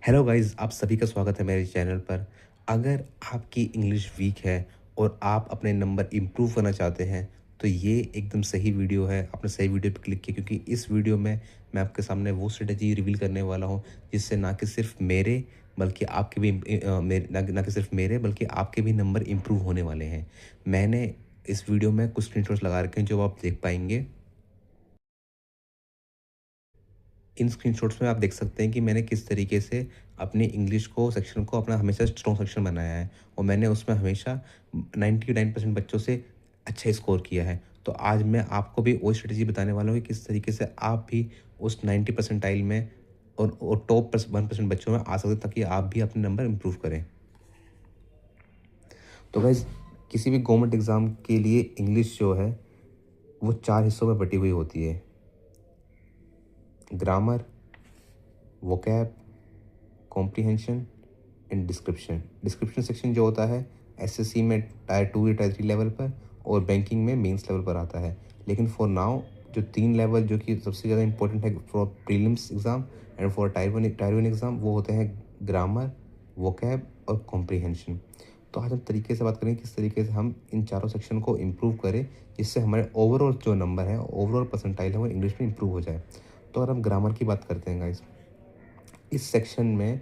Hello guys, आप सभी का स्वागत है मेरे चैनल पर। अगर आपकी इंग्लिश वीक है और आप अपने नंबर इम्प्रूव करना चाहते हैं, तो ये एकदम सही वीडियो है। आपने सही वीडियो पे क्लिक किया, क्योंकि इस वीडियो में मैं आपके सामने वो स्ट्रेटजी रिवील करने वाला हूँ, जिससे ना कि सिर्फ मेरे बल्कि आपके भी ना कि सिर्फ मेरे बल्कि आपके भी नंबर इम्प्रूव होने वाले हैं। मैंने इस वीडियो में कुछ स्क्रीनशॉट्स लगा रखे हैं जो आप देख पाएंगे। इन स्क्रीनशॉट्स में आप देख सकते हैं कि मैंने किस तरीके से अपनी इंग्लिश को सेक्शन को अपना हमेशा स्ट्रॉन्ग सेक्शन बनाया है, और मैंने उसमें हमेशा 99% बच्चों से अच्छा स्कोर किया है। तो आज मैं आपको भी वही स्ट्रेटजी बताने वाला हूँ कि किस तरीके से आप भी उस 90 परसेंटाइल में और टॉप 1% बच्चों में आ सकते, ताकि आप भी अपने नंबर इम्प्रूव करें। तो गाइज, किसी भी गवर्नमेंट एग्ज़ाम के लिए इंग्लिश जो है वो 4 हिस्सों में बटी हुई होती है: grammar, vocab, comprehension and description. Description section जो होता है एसएससी में टायर 2 या टायर 3 लेवल पर, और बैंकिंग में मेंस लेवल पर आता है। लेकिन फॉर नाउ जो 3 लेवल जो कि सबसे ज़्यादा इंपॉर्टेंट है for prelims exam and for tyre 1 exam, वो होते हैं ग्रामर, वोकैब और कॉम्प्रीहेंशन। तो आज हम तरीके से बात करेंगे किस तरीके से हम इन चारों सेक्शन को इम्प्रूव करें, जिससे हमारे ओवरऑल जो नंबर है, ओवरऑल परसेंटाइल है, वो इंग्लिश में इम्प्रूव हो जाए। तो अगर हम ग्रामर की बात करते हैं गाइस, इस सेक्शन में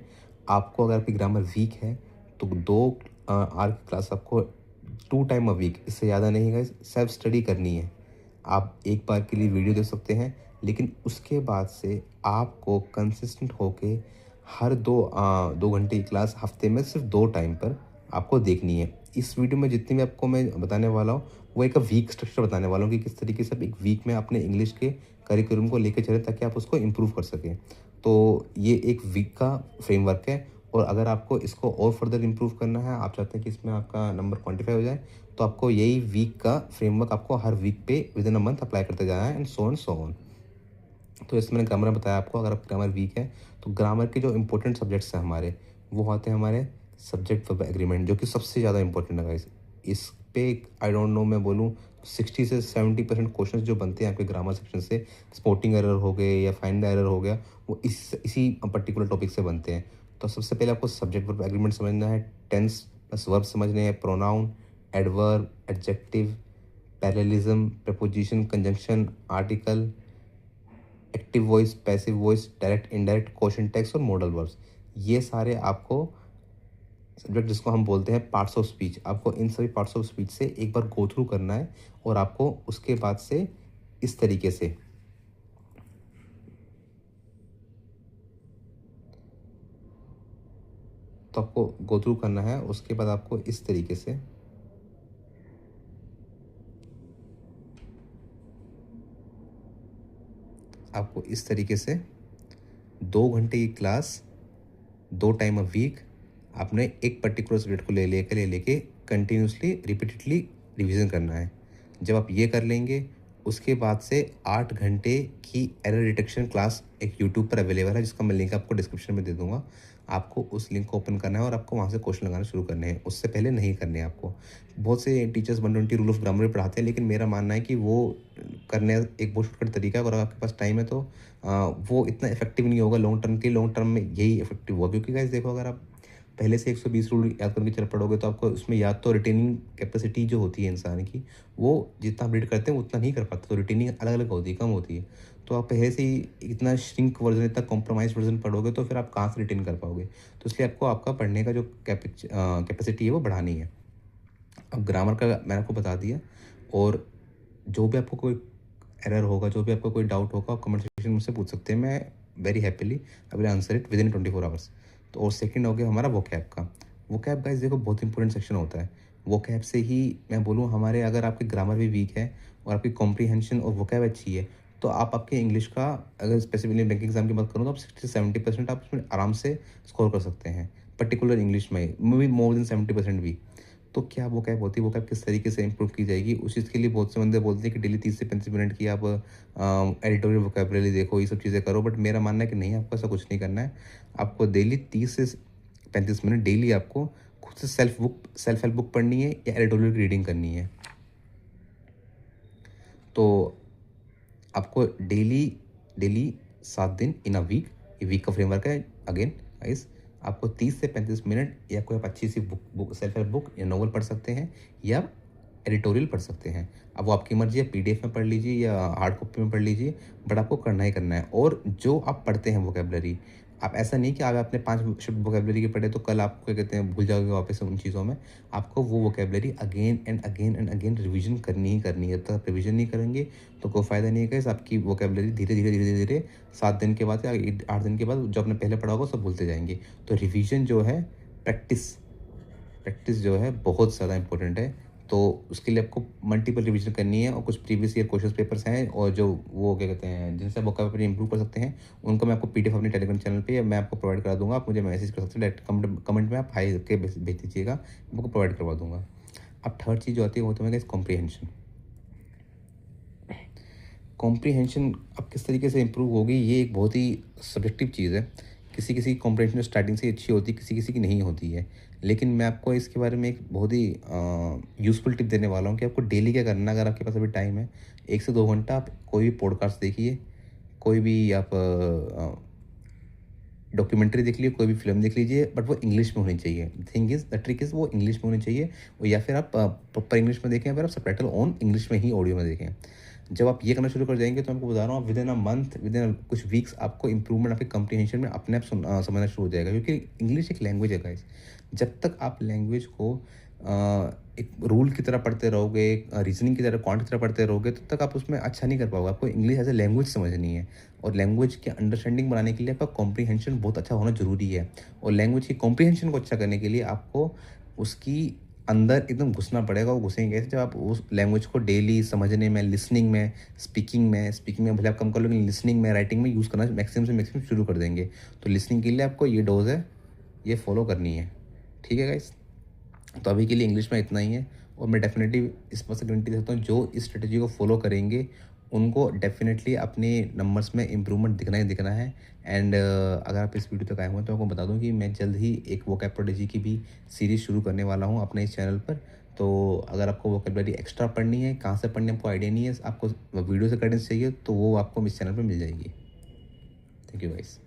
आपको अगर आपकी ग्रामर वीक है तो दो आर की क्लास आपको 2 टाइम अ वीक, इससे ज़्यादा नहीं गाइस, सेल्फ स्टडी करनी है। आप एक बार के लिए वीडियो देख सकते हैं, लेकिन उसके बाद से आपको कंसिस्टेंट होके हर 2 घंटे की क्लास हफ्ते में सिर्फ 2 टाइम पर आपको देखनी है। इस वीडियो में जितनी भी आपको मैं बताने वाला हूँ, वो एक वीक स्ट्रक्चर बताने वाला हूँ कि किस तरीके से आप एक वीक में अपने इंग्लिश के करिकुलम को लेकर चलें, ताकि आप उसको इम्प्रूव कर सकें। तो ये एक वीक का फ्रेमवर्क है, और अगर आपको इसको और फर्दर इम्प्रूव करना है, आप चाहते हैं कि इसमें आपका नंबर क्वांटिफाई हो जाए, तो आपको यही वीक का फ्रेमवर्क आपको हर वीक पे with in a month apply करते जाना है, एंड सो ऑन। तो इसमें मैंने ग्रामर बताया आपको। अगर आप ग्रामर वीक है तो ग्रामर के जो इंपॉर्टेंट सब्जेक्ट्स हैं हमारे, वो होते हैं हमारे सब्जेक्ट वर्ब एग्रीमेंट, जो कि सबसे ज़्यादा इंपॉर्टेंट है गाइस। इस पे आई डोंट नो, मैं बोलूँ 60 से 70% क्वेश्चन जो बनते हैं आपके ग्रामर सेक्शन से, स्पोर्टिंग एरर हो गए या फाइंड द एरर हो गया, वो इसी पर्टिकुलर टॉपिक से बनते हैं। तो सबसे पहले आपको सब्जेक्ट वर्ब एग्रीमेंट समझना है, टेंस प्लस वर्ब समझने हैं, pronoun, adverb, adjective, parallelism, preposition, conjunction, article, active voice, passive voice, direct indirect, question tags और मॉडल वर्ब्स। ये सारे आपको सब्जेक्ट, जिसको हम बोलते हैं पार्ट्स ऑफ स्पीच, आपको इन सभी पार्ट्स ऑफ स्पीच से एक बार गो थ्रू करना है, और आपको उसके बाद से इस तरीके से तो आपको गो थ्रू करना है। उसके बाद आपको इस तरीके से आपको इस तरीके से 2 घंटे की क्लास 2 टाइम अ वीक आपने एक पर्टिकुलर सब्जेक्ट को ले लेके कंटिन्यूसली रिपीटेडली रिवीजन करना है। जब आप ये कर लेंगे, उसके बाद से 8 घंटे की एरर डिटेक्शन क्लास एक यूट्यूब पर अवेलेबल है, जिसका मैं लिंक आपको डिस्क्रिप्शन में दे दूंगा। आपको उस लिंक को ओपन करना है और आपको वहाँ से क्वेश्चन लगाना शुरू करने हैं, उससे पहले नहीं करने हैं आपको। बहुत से टीचर्स 120 रूल ऑफ ग्रामर भी पढ़ाते हैं, लेकिन मेरा मानना है कि वो करने एक बहुत शॉर्टकट तरीका है, और अगर आपके पास टाइम है तो वो इतना इफेक्टिव नहीं होगा लॉन्ग टर्म के। लॉन्ग टर्म में यही इफेक्टिव होगा, क्योंकि गाइस देखो, अगर आप पहले से 120 रूल याद करके चल पड़ोगे, तो आपको उसमें याद तो रिटेनिंग कैपेसिटी जो होती है इंसान की, वो जितना आप रीड करते हैं उतना नहीं कर पाते, तो रिटेनिंग अलग अलग होती है, कम होती है। तो आप पहले से ही इतना श्रिंक वर्जन, इतना कॉम्प्रोमाइज वर्जन पढ़ोगे, तो फिर आप कहाँ से रिटेन कर पाओगे। तो इसलिए आपको आपका पढ़ने का जो कैपेसिटी है वो बढ़ानी है। अब ग्रामर का मैंने आपको बता दिया, और जो भी आपको कोई एरर होगा, जो भी आपको कोई डाउट होगा, आप कमेंट सेक्शन में मुझसे पूछ सकते हैं। मैं very happily I will answer it with in 24 hours. तो और सेकंड हो गया हमारा वोकैब का। वोकैब गाइस देखो, बहुत इंपॉर्टेंट सेक्शन होता है। वोकैब से ही मैं बोलूँ, हमारे अगर आपकी ग्रामर भी वीक है और आपकी कॉम्प्रीहेंशन और वोकैब अच्छी है, तो आप आपके इंग्लिश का, अगर स्पेसिफिकली बैंक एग्जाम की बात करूँ, तो आप 60 से 70% आप उसमें आराम से स्कोर कर सकते हैं, पर्टिकुलर इंग्लिश में भी मोर देन 70% भी। तो क्या वोकैब होती है, वोकैब किस तरीके से इंप्रूव की जाएगी, उस चीज़ के लिए बहुत से बंदे बोलते हैं कि डेली 30 से 35 मिनट की आप एडिटोरियल वोकैबुलरी देखो, ये सब चीज़ें करो। बट मेरा मानना है कि नहीं, आपको ऐसा कुछ नहीं करना है। आपको डेली 30 से 35 मिनट डेली आपको खुद से सेल्फ हेल्प बुक पढ़नी है, या एडिटोरियल की रीडिंग करनी है। तो आपको डेली डेली 7 दिन इन अ वीक, ये वीक का फ्रेमवर्क है अगेन, गाइस आपको 30 से 35 मिनट या कोई आप अच्छी सी बुक सेल्फ हेल्प बुक या नॉवल पढ़ सकते हैं या एडिटोरियल पढ़ सकते हैं। अब वो आपकी मर्ज़ी है, पीडीएफ में पढ़ लीजिए या हार्ड कॉपी में पढ़ लीजिए, बट आपको करना ही करना है। और जो आप पढ़ते हैं वोकैबुलरी, आप ऐसा नहीं कि आज आपने 5 शब्द वोकैबुलरी के पढ़े तो कल आप क्या कहते हैं भूल जाओगे वापस से उन चीज़ों में। आपको वो vocabulary again and again and again revision करनी ही करनी है। जब तक आप रिवीजन नहीं करेंगे तो कोई फ़ायदा नहीं है गाइस। आपकी वोकैबुलरी धीरे-धीरे 7 दिन के बाद या 8 दिन के बाद जो आपने पहले पढ़ा होगा सब भूलते जाएँगे। तो रिवीजन जो है, प्रैक्टिस प्रैक्टिस जो है बहुत ज़्यादा इंपॉर्टेंट है। तो उसके लिए आपको मल्टीपल रिवीजन करनी है और कुछ प्रीवियस ईयर क्वेश्चन पेपर्स हैं और जो वो क्या कहते हैं जिनसे आप वोकैबुलरी इंप्रूव कर सकते हैं, उनको मैं आपको पीडीएफ अपने टेलीग्राम चैनल पे या मैं आपको प्रोवाइड करा दूँगा। आप मुझे मैसेज कर सकते हैं, डायरेक्ट कमेंट में आप हाय के भेज दीजिएगा, मैं आपको प्रोवाइड करवा दूँगा। अब थर्ड चीज़ जो आती है वो तो है कॉम्प्रिहेंशन। कॉम्प्रिहेंशन अब किस तरीके से इम्प्रूव होगी, ये एक बहुत ही सब्जेक्टिव चीज़ है। किसी किसी की कॉम्प्रिहेंशन स्टार्टिंग से ही अच्छी होती है, किसी किसी की नहीं होती है। लेकिन मैं आपको इसके बारे में एक बहुत ही यूज़फुल टिप देने वाला हूँ कि आपको डेली क्या करना है। अगर आपके पास अभी टाइम है, 1 से 2 घंटा आप कोई भी पॉडकास्ट देखिए, कोई भी आप डॉक्यूमेंट्री देख लीजिए, कोई भी फ़िल्म देख लीजिए, बट वो इंग्लिश में होनी चाहिए। Thing is the trick is वो इंग्लिश में होनी चाहिए। और या फिर आप प्रॉपर इंग्लिश में देखें या फिर आप सबटाइटल ऑन इंग्लिश में ही ऑडियो में देखें। जब आप ये करना शुरू कर जाएँगे तो मैं आपको बता रहा हूँ विदिन अ मंथ, विदिन कुछ वीक्स आपको इम्प्रूवमेंट आपके कम्प्रीहेंशन में अपने आप समझना शुरू हो जाएगा। क्योंकि इंग्लिश एक लैंग्वेज है गाइस। जब तक आप लैंग्वेज को एक रूल की तरह पढ़ते रहोगे, रीजनिंग की तरह, क्वांट की तरह पढ़ते रहोगे, तब तक आप उसमें अच्छा नहीं कर पाओगे। आपको इंग्लिश एज़ अ लैंग्वेज समझनी है और लैंग्वेज की अंडरस्टैंडिंग बनाने के लिए आपका कॉम्प्रीहेंशन बहुत अच्छा होना ज़रूरी है। और लैंग्वेज की कॉम्प्रीहेंशन को अच्छा करने के लिए आपको उसकी अंदर एकदम घुसना पड़ेगा। वो घुसेंगे कैसे? जब आप उस लैंग्वेज को डेली समझने में, लिसनिंग में, स्पीकिंग में भले आप कम कर लो, लेकिन लिसनिंग में, राइटिंग में यूज़ करना मैक्सिमम से मैक्सिमम शुरू कर देंगे। तो लिसनिंग के लिए आपको ये डोज़ है, ये फॉलो करनी है। ठीक है गाइस? तो अभी के लिए इंग्लिश में इतना ही है और मैं डेफिनेटली इस बात से गारंटी दे सकता हूँ जो इस स्ट्रेटजी को फॉलो करेंगे उनको डेफिनेटली अपने नंबर्स में इम्प्रूवमेंट दिखना ही दिखना है। एंड अगर आप इस वीडियो तक आए हुए हैं तो आपको बता दूं कि मैं जल्द ही एक वोकैब प्रोडिजी की भी सीरीज़ शुरू करने वाला हूं अपने इस चैनल पर। तो अगर आपको वोकैबुलरी एक्स्ट्रा पढ़नी है, कहाँ से पढ़नी है आपको आइडिया नहीं है, आपको वीडियो से गाइडेंस चाहिए, तो वो आपको इस चैनल पर मिल जाएगी। Thank you guys.